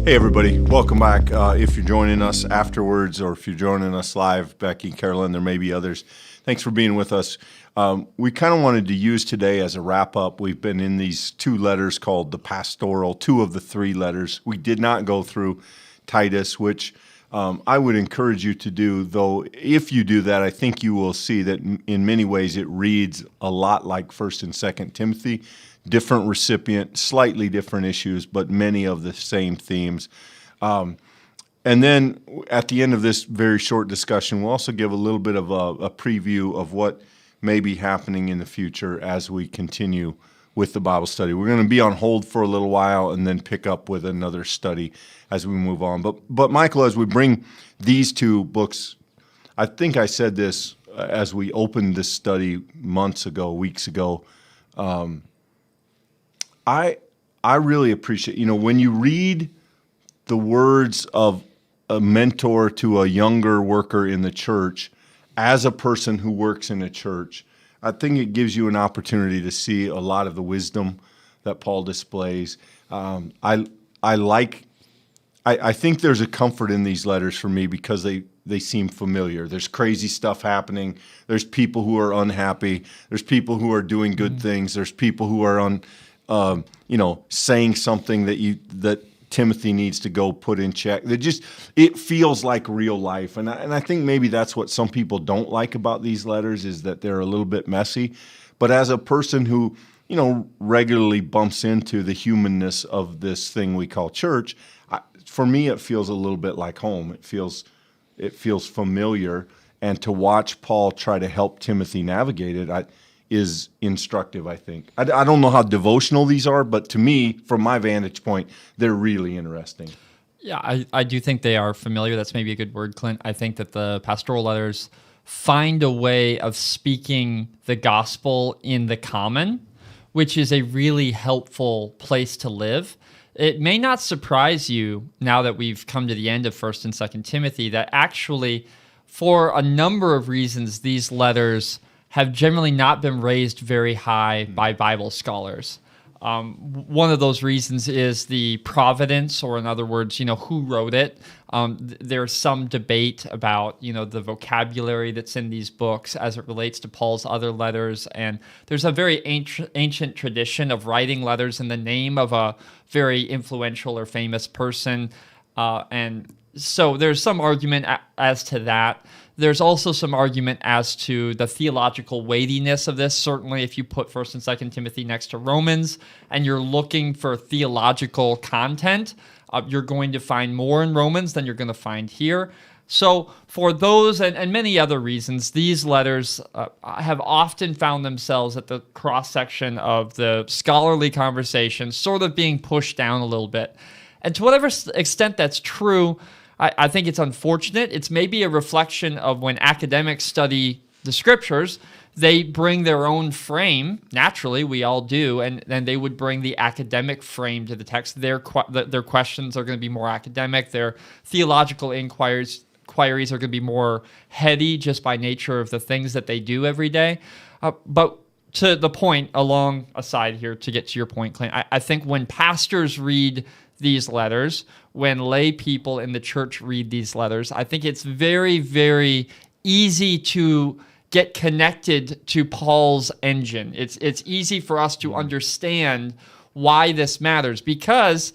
Hey everybody, welcome back. If you're joining us afterwards or if you're joining us live, Becky, Carolyn, there may be others. Thanks for being with us. We kind of wanted to use today as a wrap-up. We've been in these two letters called the Pastoral, two of the three letters. We did not go through Titus, which I would encourage you to do, though if you do that, I think you will see that in many ways it reads a lot like 1st and 2nd Timothy. Different recipient, slightly different issues, but many of the same themes. And then at the end of this very short discussion, we'll also give a little bit of a preview of what may be happening in the future as we continue with the Bible study. We're going to be on hold for a little while and then pick up with another study as we move on. But Michael, as we bring these two books, I think I said this as we opened this study weeks ago, I really appreciate, when you read the words of a mentor to a younger worker in the church as a person who works in a church, I think it gives you an opportunity to see a lot of the wisdom that Paul displays. I think there's a comfort in these letters for me because they seem familiar. There's crazy stuff happening. There's people who are unhappy. There's people who are doing good things. There's people who are saying something that Timothy needs to go put in check. It feels like real life, and I think maybe that's what some people don't like about these letters is that they're a little bit messy. But as a person who regularly bumps into the humanness of this thing we call church, for me it feels a little bit like home. It feels familiar, and to watch Paul try to help Timothy navigate it, is instructive, I think. I don't know how devotional these are, but to me, from my vantage point, they're really interesting. Yeah, I do think they are familiar. That's maybe a good word, Clint. I think that the pastoral letters find a way of speaking the gospel in the common, which is a really helpful place to live. It may not surprise you now that we've come to the end of 1st and 2nd Timothy that actually, for a number of reasons, these letters have generally not been raised very high by Bible scholars. One of those reasons is the providence, or in other words, who wrote it. There's some debate about, the vocabulary that's in these books as it relates to Paul's other letters. And there's a very ancient tradition of writing letters in the name of a very influential or famous person. And so there's some argument as to that. There's also some argument as to the theological weightiness of this. Certainly, if you put 1st and 2nd Timothy next to Romans and you're looking for theological content, you're going to find more in Romans than you're going to find here. So for those and many other reasons, these letters have often found themselves at the cross-section of the scholarly conversation, sort of being pushed down a little bit. And to whatever extent that's true, I think it's unfortunate. It's maybe a reflection of when academics study the scriptures, they bring their own frame. Naturally, we all do, and they would bring the academic frame to the text. Their questions are going to be more academic. Their theological inquiries are going to be more heady just by nature of the things that they do every day. But to the point, along aside here, to get to your point, Clint, I think when pastors read these letters, when lay people in the church read these letters, I think it's very, very easy to get connected to Paul's engine. It's easy for us to understand why this matters, because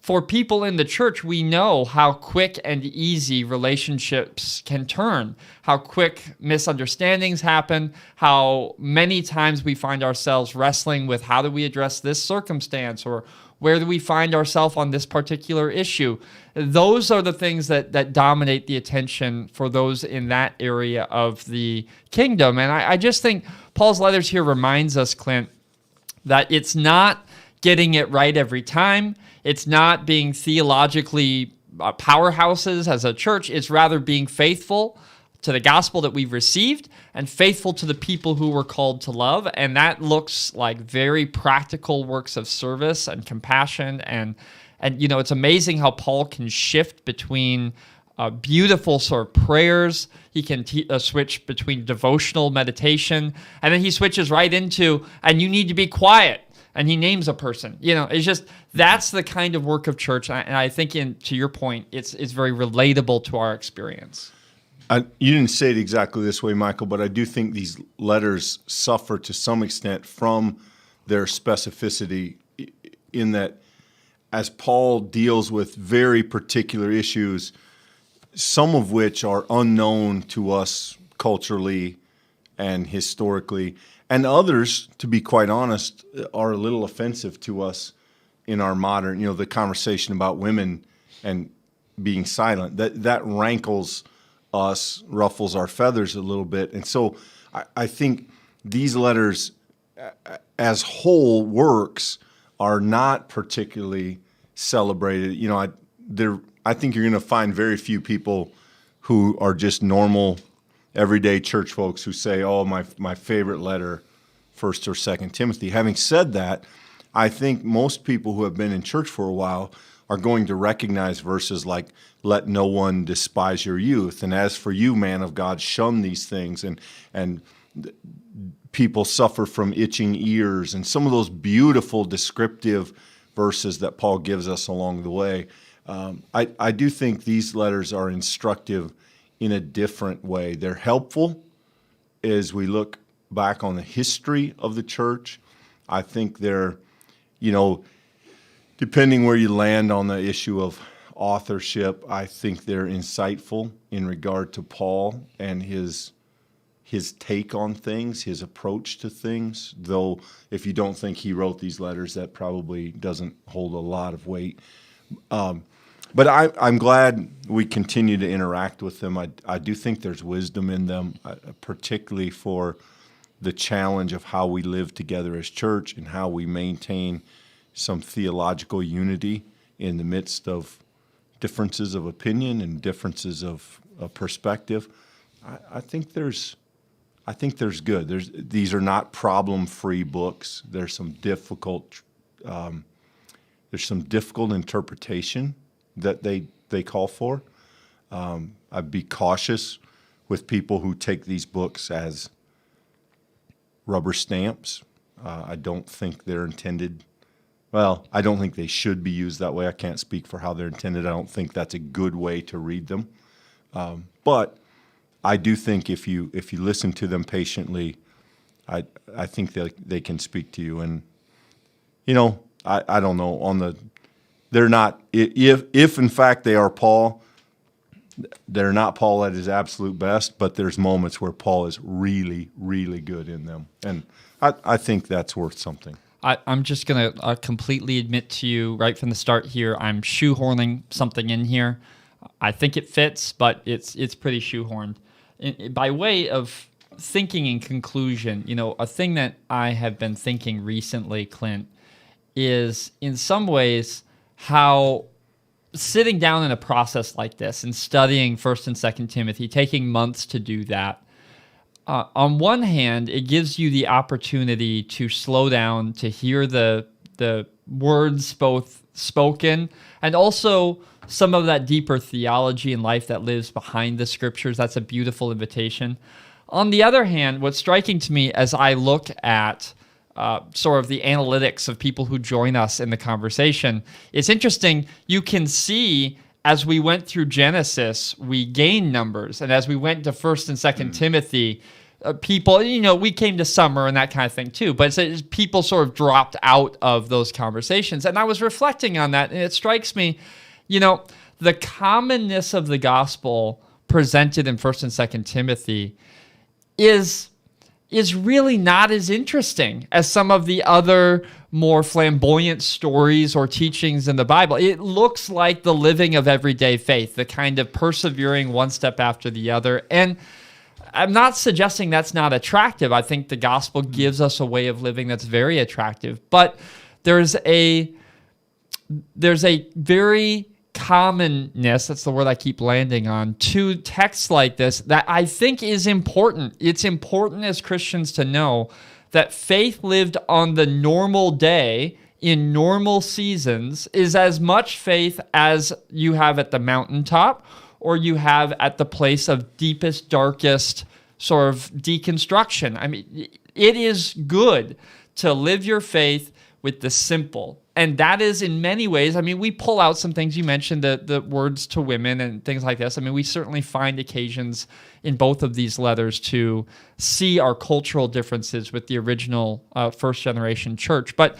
for people in the church, we know how quick and easy relationships can turn, how quick misunderstandings happen, how many times we find ourselves wrestling with how do we address this circumstance, or where do we find ourselves on this particular issue. Those are the things that dominate the attention for those in that area of the kingdom. And I just think Paul's letters here reminds us, Clint, that it's not getting it right every time. It's not being theologically powerhouses as a church. It's rather being faithful to the gospel that we've received and faithful to the people who we're called to love. And that looks like very practical works of service and compassion. And it's amazing how Paul can shift between beautiful sort of prayers. He can switch between devotional meditation. And then he switches right into, and you need to be quiet. and he names a person. It's just that's the kind of work of church, and I think, to your point, it's very relatable to our experience. You didn't say it exactly this way, Michael, but I do think these letters suffer to some extent from their specificity, in that as Paul deals with very particular issues, some of which are unknown to us culturally and historically, and others, to be quite honest, are a little offensive to us in our modern, the conversation about women and being silent, that rankles us, ruffles our feathers a little bit. And so I think these letters as whole works are not particularly celebrated. I think you're going to find very few people who are just normal, everyday church folks who say, "Oh, my favorite letter, 1st or 2nd Timothy." Having said that, I think most people who have been in church for a while are going to recognize verses like, "Let no one despise your youth," and "As for you, man of God, shun these things," and people suffer from itching ears, and some of those beautiful descriptive verses that Paul gives us along the way. I do think these letters are instructive in a different way. They're helpful as we look back on the history of the church. I think they're, depending where you land on the issue of authorship, I think they're insightful in regard to Paul and his take on things, his approach to things, though if you don't think he wrote these letters, that probably doesn't hold a lot of weight. But I'm glad we continue to interact with them. I do think there's wisdom in them, particularly for the challenge of how we live together as church and how we maintain some theological unity in the midst of differences of opinion and differences of perspective. I think there's good. These are not problem-free books. There's some difficult interpretation that they call for. I'd be cautious with people who take these books as rubber stamps. I don't think they're intended. Well, I don't think they should be used that way. I can't speak for how they're intended. I don't think that's a good way to read them. But I do think if you listen to them patiently, I think they can speak to you. And I don't know they're not, if in fact they are Paul, they're not Paul at his absolute best, but there's moments where Paul is really, really good in them. And I think that's worth something. I'm just going to completely admit to you right from the start here, I'm shoehorning something in here. I think it fits, but it's pretty shoehorned. By way of thinking in conclusion, a thing that I have been thinking recently, Clint, is in some ways how sitting down in a process like this and studying 1st and 2nd Timothy, taking months to do that, on one hand, it gives you the opportunity to slow down, to hear the words both spoken, and also some of that deeper theology and life that lives behind the scriptures. That's a beautiful invitation. On the other hand, what's striking to me as I look at sort of the analytics of people who join us in the conversation, it's interesting. You can see as we went through Genesis, we gained numbers. And as we went to 1st and 2nd Timothy, people, we came to summer and that kind of thing too, but people sort of dropped out of those conversations. And I was reflecting on that, and it strikes me, the commonness of the gospel presented in 1st and 2nd Timothy is really not as interesting as some of the other more flamboyant stories or teachings in the Bible. It looks like the living of everyday faith, the kind of persevering one step after the other. And I'm not suggesting that's not attractive. I think the gospel gives us a way of living that's very attractive. But there's a very commonness, that's the word I keep landing on, to texts like this that I think is important. It's important as Christians to know that faith lived on the normal day in normal seasons is as much faith as you have at the mountaintop or you have at the place of deepest, darkest sort of deconstruction. I mean, it is good to live your faith with the simple. And that is in many ways, I mean, we pull out some things. You mentioned the words to women and things like this. I mean, we certainly find occasions in both of these letters to see our cultural differences with the original first generation church. But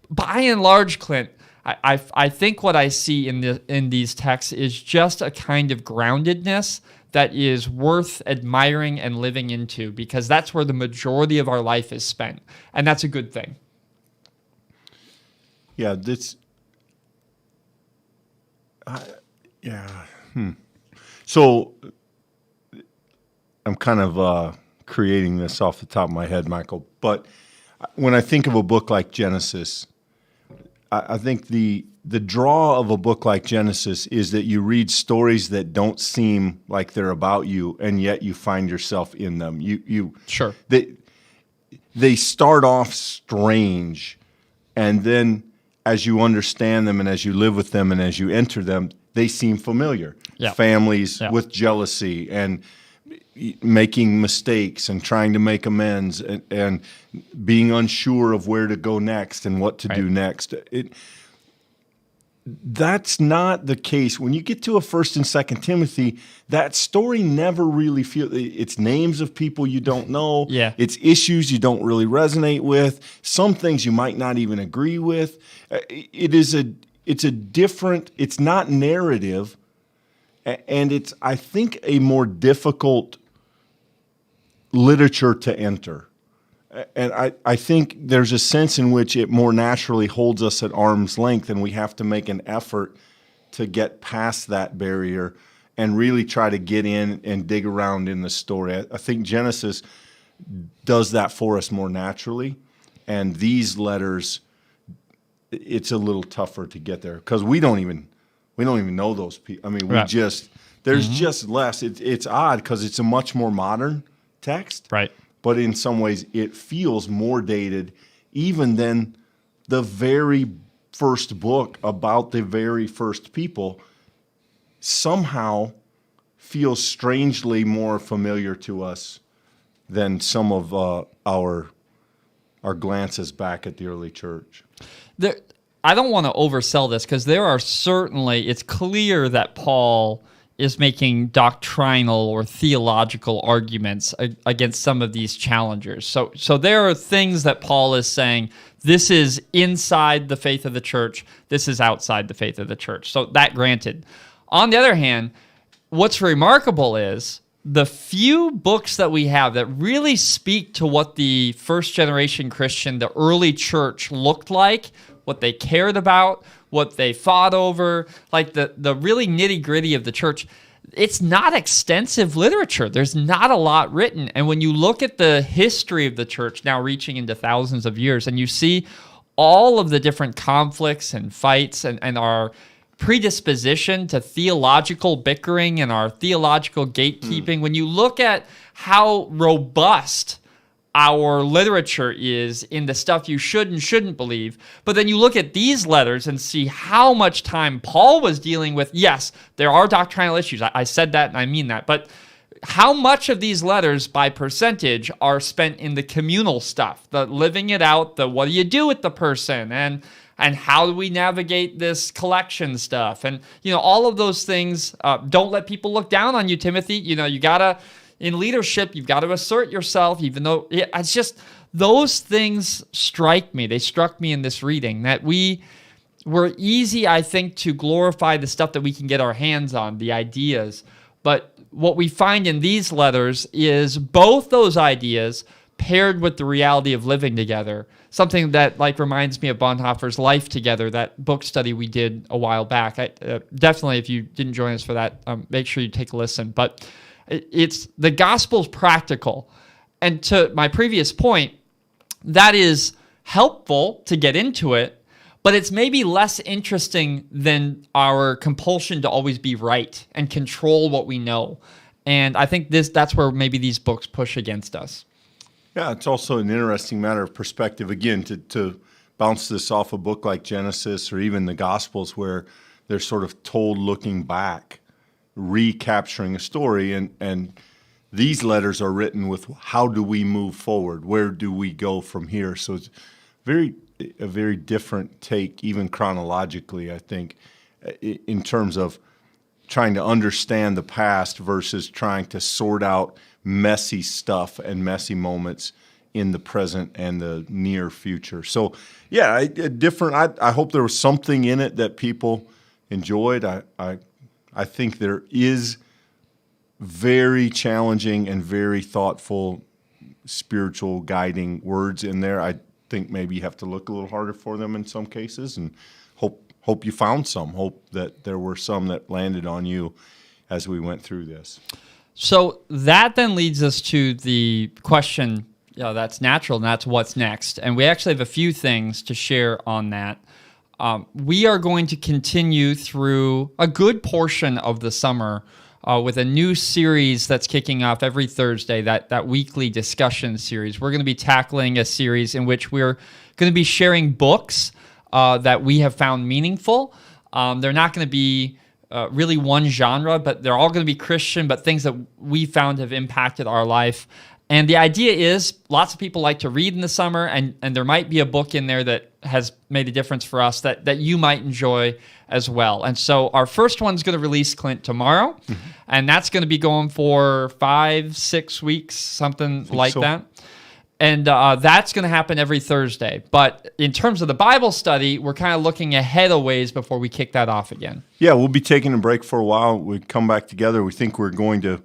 by and large, Clint, I think what I see in these texts is just a kind of groundedness that is worth admiring and living into, because that's where the majority of our life is spent. And that's a good thing. Yeah, So I'm kind of creating this off the top of my head, Michael. But when I think of a book like Genesis, I think the draw of a book like Genesis is that you read stories that don't seem like they're about you, and yet you find yourself in them. Sure. They start off strange, and then as you understand them and as you live with them and as you enter them, they seem familiar. Yeah. Families Yeah. with jealousy and making mistakes and trying to make amends and being unsure of where to go next and what to do next. That's not the case. When you get to a 1st and 2nd Timothy, that story never really feels. It's names of people you don't know. Yeah. It's issues you don't really resonate with. Some things you might not even agree with. It's a different. It's not narrative, and it's, I think, a more difficult literature to enter. And I think there's a sense in which it more naturally holds us at arm's length, and we have to make an effort to get past that barrier and really try to get in and dig around in the story. I think Genesis does that for us more naturally, and these letters, it's a little tougher to get there because we don't even know those people. I mean, there's just less. It's odd because it's a much more modern text. Right. But in some ways, it feels more dated even than the very first book about the very first people somehow feels strangely more familiar to us than some of our glances back at the early church. I don't want to oversell this because there are certainly, it's clear that Paul is making doctrinal or theological arguments against some of these challengers. So there are things that Paul is saying, this is inside the faith of the church, this is outside the faith of the church. So that granted. On the other hand, what's remarkable is the few books that we have that really speak to what the first generation Christian, the early church looked like, what they cared about, what they fought over, like the really nitty-gritty of the church. It's not extensive literature. There's not a lot written. And when you look at the history of the church now reaching into thousands of years, and you see all of the different conflicts and fights and our predisposition to theological bickering and our theological gatekeeping, when you look at how robust our literature is in the stuff you should and shouldn't believe. But then you look at these letters and see how much time Paul was dealing with. Yes, there are doctrinal issues. I said that and I mean that. But how much of these letters by percentage are spent in the communal stuff, the living it out, the what do you do with the person, and how do we navigate this collection stuff? And, all of those things. Don't let people look down on you, Timothy. You got to, in leadership, you've got to assert yourself, even though it's just those things strike me. They struck me in this reading that we're easy, I think, to glorify the stuff that we can get our hands on, the ideas. But what we find in these letters is both those ideas paired with the reality of living together. Something that reminds me of Bonhoeffer's Life Together, that book study we did a while back. Definitely, if you didn't join us for that, make sure you take a listen. But it's the gospel's practical. And to my previous point, that is helpful to get into it, but it's maybe less interesting than our compulsion to always be right and control what we know. And I think that's where maybe these books push against us. Yeah, it's also an interesting matter of perspective, again, to bounce this off a book like Genesis or even the Gospels where they're sort of told looking back, recapturing a story, and these letters are written with how do we move forward? Where do we go from here? So it's very a very different take, even chronologically, I think, in terms of trying to understand the past versus trying to sort out messy stuff and messy moments in the present and the near future. So, yeah, different. I hope there was something in it that people enjoyed. I think there is very challenging and very thoughtful spiritual guiding words in there. I think maybe you have to look a little harder for them in some cases, and hope you found some. Hope that there were some that landed on you as we went through this. So that then leads us to the question, that's natural, and that's what's next. And we actually have a few things to share on that. We are going to continue through a good portion of the summer with a new series that's kicking off every Thursday, that weekly discussion series. We're going to be tackling a series in which we're going to be sharing books that we have found meaningful. They're not going to be really one genre, but they're all going to be Christian, but things that we found have impacted our life. And the idea is lots of people like to read in the summer, and there might be a book in there that has made a difference for us that you might enjoy as well. And so our first one's going to release, Clint, tomorrow, and that's going to be going for 5-6 weeks, something like that. And that's going to happen every Thursday. But in terms of the Bible study, we're kind of looking ahead a ways before we kick that off again. Yeah, we'll be taking a break for a while. We come back together. We think we're going to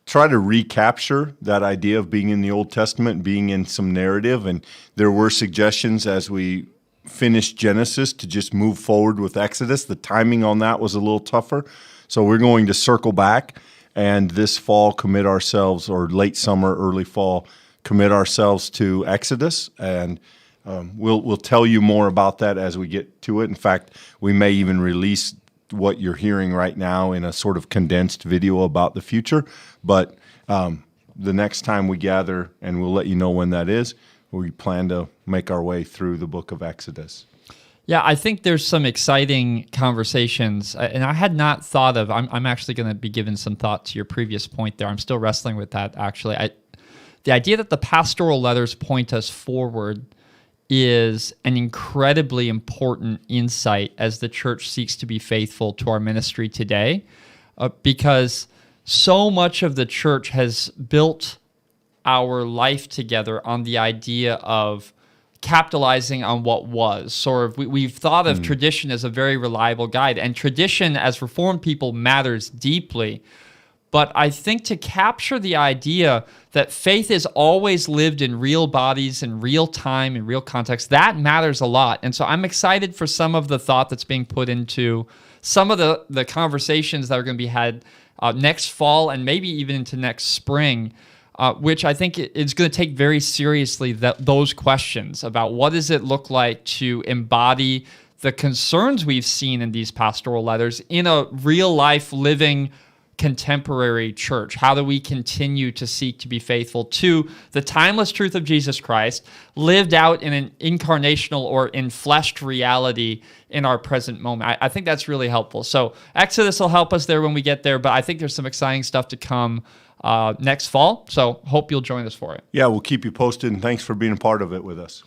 try to recapture that idea of being in the Old Testament, being in some narrative. And there were suggestions as we finished Genesis to just move forward with Exodus. The timing on that was a little tougher. So we're going to circle back and this fall commit ourselves, or late summer, early fall, commit ourselves to Exodus. And we'll tell you more about that as we get to it. In fact, we may even release what you're hearing right now in a sort of condensed video about the future. But the next time we gather, and we'll let you know when that is, we plan to make our way through the book of Exodus. Yeah, I think there's some exciting conversations, and I had not thought of, I'm actually going to be giving some thought to your previous point there. I'm still wrestling with that, actually. The idea that the pastoral letters point us forward is an incredibly important insight as the church seeks to be faithful to our ministry today, because so much of the church has built our life together on the idea of capitalizing on what was. So we've thought of tradition as a very reliable guide, and tradition as Reformed people matters deeply. But I think to capture the idea that faith is always lived in real bodies, in real time, in real context, that matters a lot. And so I'm excited for some of the thought that's being put into some of the conversations that are going to be had next fall and maybe even into next spring, which I think is going to take very seriously those questions about what does it look like to embody the concerns we've seen in these pastoral letters in a real-life living contemporary church. How do we continue to seek to be faithful to the timeless truth of Jesus Christ, lived out in an incarnational or enfleshed reality in our present moment? I think that's really helpful. So Exodus will help us there when we get there, but I think there's some exciting stuff to come next fall. So hope you'll join us for it. Yeah, we'll keep you posted, and thanks for being a part of it with us.